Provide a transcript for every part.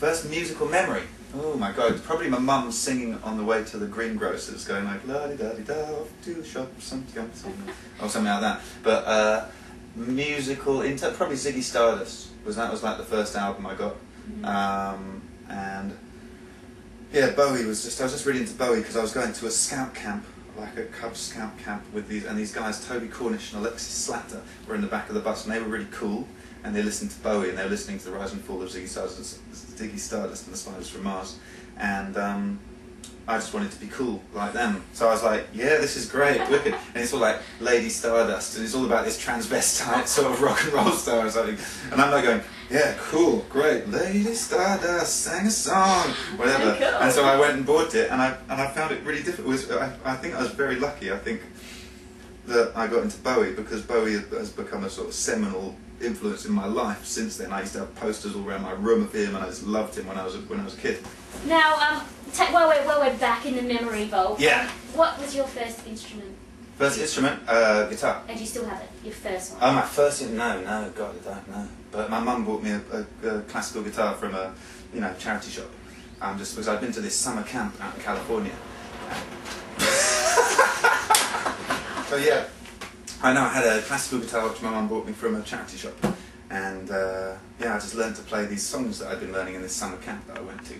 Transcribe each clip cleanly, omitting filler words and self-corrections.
First musical memory. Oh my God, probably my mum singing on the way to the greengrocers, going like la-di-da-di-da, off to the shop, something, or something like that. But musical, probably Ziggy Stardust, that was like the first album I got. And yeah, Bowie was just, I was just really into Bowie because I was going to a scout camp, like a Cub Scout camp with these guys, Toby Cornish and Alexis Slatter, were in the back of the bus, and they were really cool. And they listened to Bowie, and they were listening to the rise and fall of Ziggy Stardust and the Spiders from Mars. And I just wanted to be cool like them. So I was like, yeah, this is great, wicked. And it's all like Lady Stardust, and it's all about this transvestite sort of rock and roll star or something. And I'm like going, yeah, cool, great, Lady Stardust sang a song, whatever. Cool. And so I went and bought it, and I found it really difficult. I think I was very lucky. I think that I got into Bowie because Bowie has become a sort of seminal influence in my life since then. I used to have posters all around my room of him, and I just loved him when I was a kid. Now, while we're back in the memory vault, yeah. What was your first instrument? First instrument, guitar. And do you still have it? Your first one? Oh, my first? No, God, I don't know. But my mum bought me a classical guitar from a charity shop. Just because I'd been to this summer camp out in California. So yeah. I know I had a classical guitar which my mum bought me from a charity shop, and yeah, I just learned to play these songs that I'd been learning in this summer camp that I went to,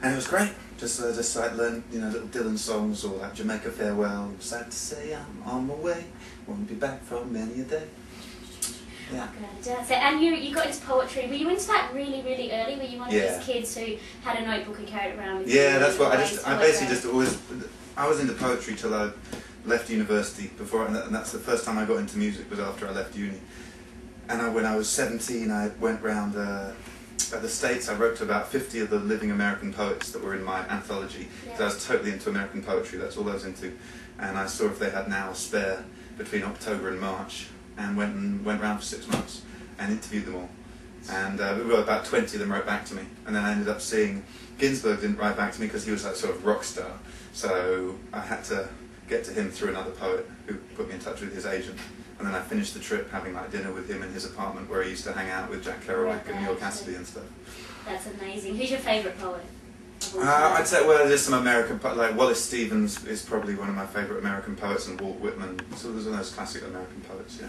and it was great. Just I'd learn little Dylan songs or like Jamaica Farewell. Sad to say I'm on my way, won't be back for many a day. Yeah. And you got into poetry. Were you into that really, really early? Were you one of these kids who had a notebook and carried it around with you? Yeah, that's what I basically just always. I was into poetry till I left university and that's the first time I got into music was after I left uni. And when I was 17, I went round at the States. I wrote to about 50 of the living American poets that were in my anthology. So I was totally into American poetry. That's all I was into. And I saw if they had an hour spare between October and March, and went round for 6 months and interviewed them all. And about 20 of them wrote back to me. And then I ended up seeing Ginsberg didn't write back to me because he was that sort of rock star. So I had to get to him through another poet who put me in touch with his agent. And then I finished the trip having like dinner with him in his apartment where he used to hang out with Jack Kerouac and Neil Cassidy and stuff. That's amazing. Who's your favourite poet? I'd say, well, there's some American, like Wallace Stevens is probably one of my favourite American poets, and Walt Whitman. So there's one of those classic American poets, yeah.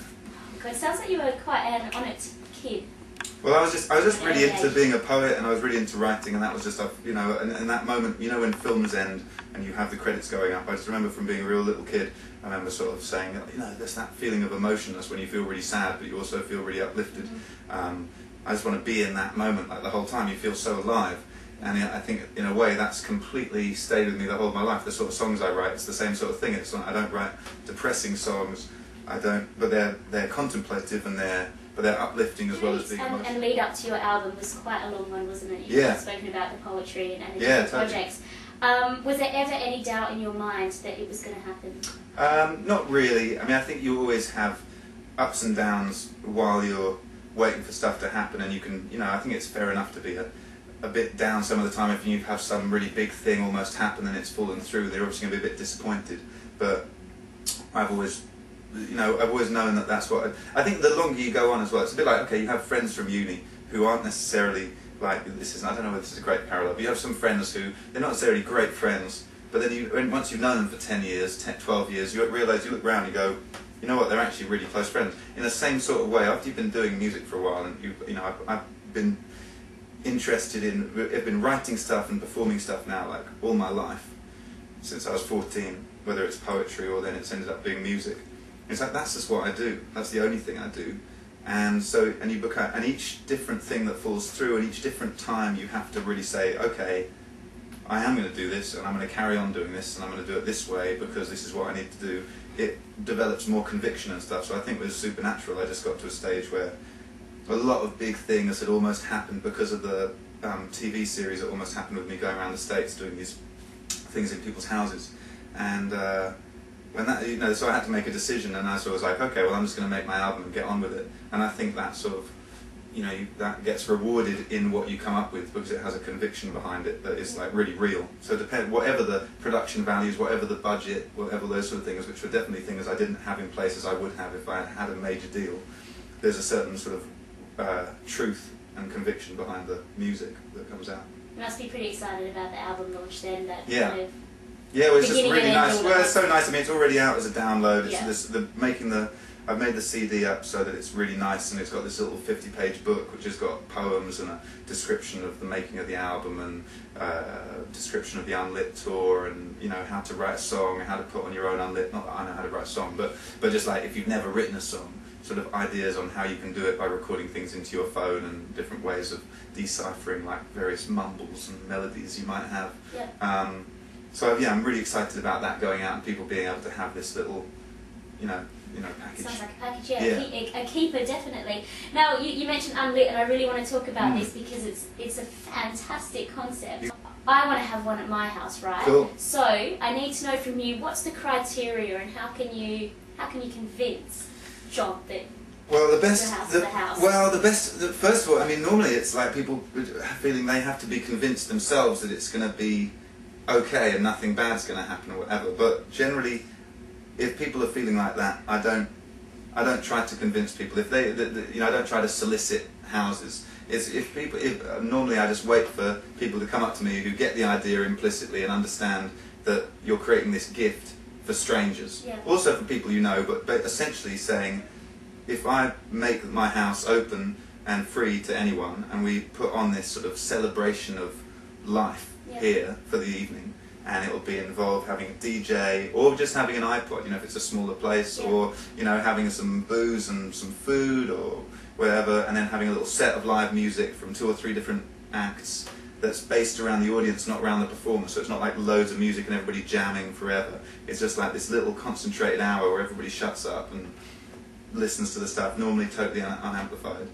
Okay, it sounds like you were quite an on it kid. Well, I was just really into being a poet, and I was really into writing, and that was just, and that moment, when films end and you have the credits going up, I just remember from being a real little kid, I remember sort of saying, there's that feeling of emotionless when you feel really sad, but you also feel really uplifted. I just want to be in that moment, like the whole time, you feel so alive. And I think, in a way, that's completely stayed with me the whole of my life. The sort of songs I write, it's the same sort of thing. It's not, I don't write depressing songs, but they're contemplative and but they're uplifting as well as being emotional. And lead up to your album was quite a long one, wasn't it? You've spoken about the poetry and the different projects. Was there ever any doubt in your mind that it was going to happen? Not really. I mean, I think you always have ups and downs while you're waiting for stuff to happen, and you can, I think it's fair enough to be a bit down some of the time if you have some really big thing almost happen and it's fallen through. They're obviously going to be a bit disappointed, but I've always known that that's what I think. The longer you go on as well, it's a bit like, okay, you have friends from uni who aren't necessarily like, I don't know whether this is a great parallel, but you have some friends who they're not necessarily great friends, but then once you've known them for 10 years, 12 years, you realise, you look around and you go, you know what, they're actually really close friends. In the same sort of way, after you've been doing music for a while, and I've been interested in, I've been writing stuff and performing stuff now like all my life, since I was 14, whether it's poetry or then it's ended up being music. It's like, that's just what I do, that's the only thing I do. And so, and each different thing that falls through, and each different time you have to really say, okay, I am going to do this, and I'm going to carry on doing this, and I'm going to do it this way because this is what I need to do. It develops more conviction and stuff. So I think with Supernatural, I just got to a stage where a lot of big things had almost happened because of the TV series. It almost happened with me going around the States doing these things in people's houses, and when that, so I had to make a decision, and I sort of was like, okay, well, I'm just going to make my album and get on with it. And I think that sort of, that gets rewarded in what you come up with because it has a conviction behind it that is like really real. So whatever the production values, whatever the budget, whatever those sort of things, which were definitely things I didn't have in place as I would have if I had a major deal, there's a certain sort of truth and conviction behind the music that comes out. You must be pretty excited about the album launch then. That yeah. Kind of yeah, well, it's just really nice. Well, it's so nice. I mean, it's already out as a download. It's I've made the CD up so that it's really nice, and it's got this little 50-page book which has got poems and a description of the making of the album and description of the Unlit tour, and how to write a song, how to put on your own Unlit. Not that I know how to write a song, but just like if you've never written a song, sort of ideas on how you can do it by recording things into your phone and different ways of deciphering like various mumbles and melodies you might have. Yeah. So yeah, I'm really excited about that going out and people being able to have this little, package. Sounds like a package, yeah. A keeper, definitely. Now, you mentioned Unlit, and I really want to talk about this because it's a fantastic concept. I want to have one at my house, right? Cool. So I need to know from you, what's the criteria, and how can you convince Jont that the best. First of all, I mean, normally it's like people feeling they have to be convinced themselves that it's going to be okay and nothing bad's going to happen or whatever. But generally, if people are feeling like that, I don't try to convince people. If I don't try to solicit houses. Normally I just wait for people to come up to me who get the idea implicitly and understand that you're creating this gift for strangers. Yeah. Also for people you know, but essentially saying, if I make my house open and free to anyone, and we put on this sort of celebration of life here for the evening, and it will be involved having a DJ, or just having an iPod, if it's a smaller place, or having some booze and some food or whatever, and then having a little set of live music from 2 or 3 different acts that's based around the audience, not around the performer. So it's not like loads of music and everybody jamming forever. It's just like this little concentrated hour where everybody shuts up and listens to the stuff, normally totally unamplified.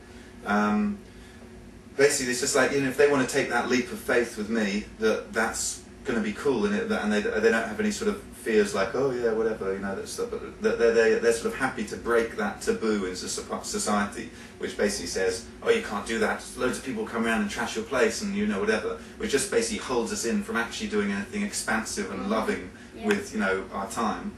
Basically, it's just like, if they want to take that leap of faith with me, that's going to be cool, and they don't have any sort of fears like, oh yeah, whatever, that stuff. But they're sort of happy to break that taboo in society, which basically says, oh, you can't do that. Loads of people come around and trash your place, and whatever. Which just basically holds us in from actually doing anything expansive and loving with our time.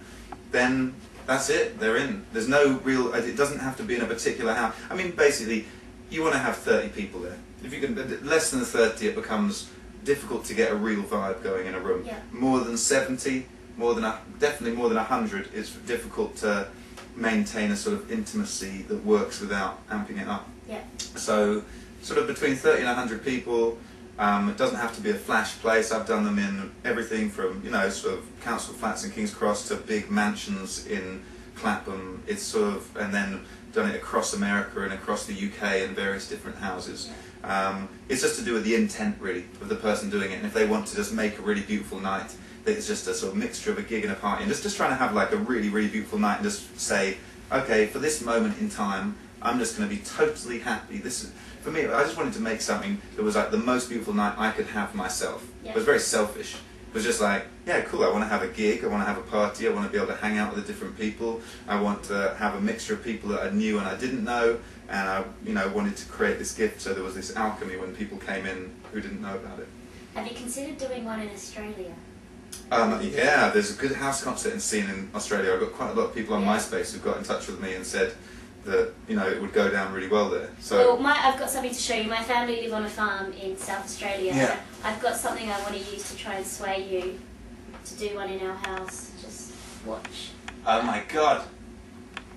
Then that's it. They're in. There's no real. It doesn't have to be in a particular house. I mean, basically, you want to have 30 people there. If you can less than 30, it becomes difficult to get a real vibe going in a room. Yeah. More than 70, definitely more than 100, it's difficult to maintain a sort of intimacy that works without amping it up. Yeah. So, sort of between 30 and 100 people. It doesn't have to be a flash place. I've done them in everything from sort of council flats in King's Cross to big mansions in Clapham. It's sort of, and then done it across America and across the UK in various different houses. It's just to do with the intent, really, of the person doing it. And if they want to just make a really beautiful night, it's just a sort of mixture of a gig and a party. And just trying to have like a really, really beautiful night and just say, okay, for this moment in time, I'm just going to be totally happy. For me, I just wanted to make something that was like the most beautiful night I could have myself. Yeah. It was very selfish. It was just like, yeah, cool, I want to have a gig, I want to have a party, I want to be able to hang out with the different people, I want to have a mixture of people that I knew and I didn't know, and I wanted to create this gift so there was this alchemy when people came in who didn't know about it. Have you considered doing one in Australia? Yeah, there's a good house concert scene in Australia. I've got quite a lot of people on MySpace who got in touch with me and said that it would go down really well there. So I've got something to show you. My family live on a farm in South Australia. Yeah. I've got something I want to use to try and sway you to do one in our house. Just watch. Oh my God!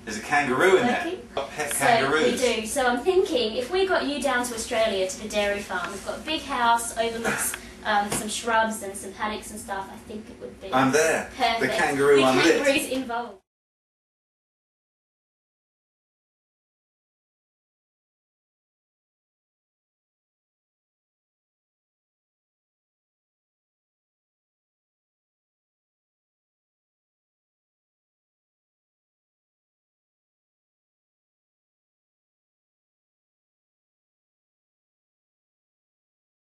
There's a kangaroo in there. Pet kangaroos. We do. So I'm thinking, if we got you down to Australia to the dairy farm, we've got a big house, overlooks some shrubs and some paddocks and stuff. I think it would be. I'm there. Perfect. The kangaroo Unlit. Kangaroos involved.